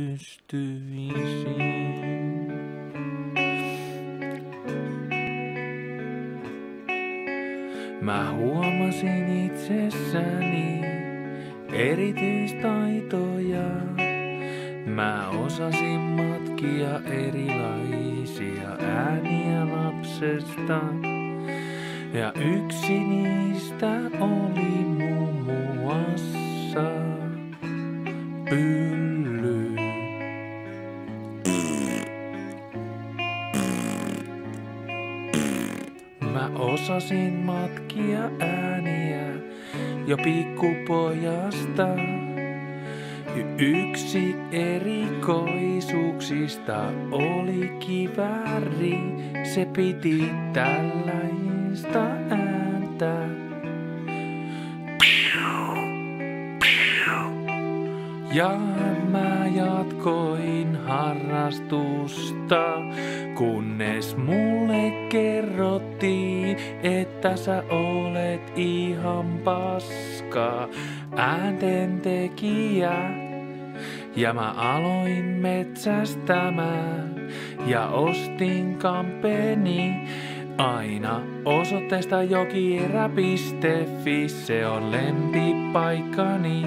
Pystyisin. Mä huomasin itsessäni erityistaitoja. Mä osasin matkia erilaisia ääniä lapsesta. Ja yksi niistä oli muun muassa pylly. Mä osasin matkia ääniä jo pikkupojasta. Yksi erikoisuuksista oli kivääri, se piti tällaista ääntä. Ja mä jatkoin harrastusta, kunnes mulle kerrottiin, että sä olet ihan paska ääntentekijä. Ja mä aloin metsästämään ja ostin kampeni aina osoitteesta jokierä.fi, se on lempipaikkani.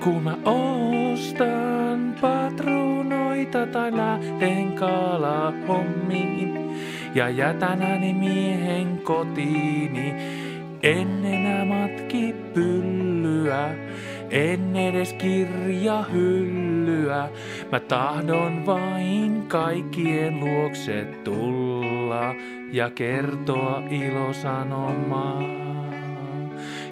Kun mä ostan patruunoita tai lähden kalahommiin ja jätän ääni miehen kotiini, en enää matki pyllyä, en edes kirjahyllyä. Mä tahdon vain kaikkien luokse tulla ja kertoa ilosanomaa,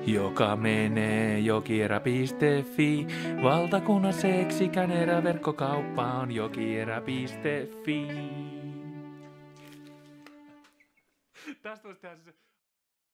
joka menee jokierä.fi. Valtakunnan seksikän eräverkkokauppa on jokierä.fi. Tästä voisi tehdä se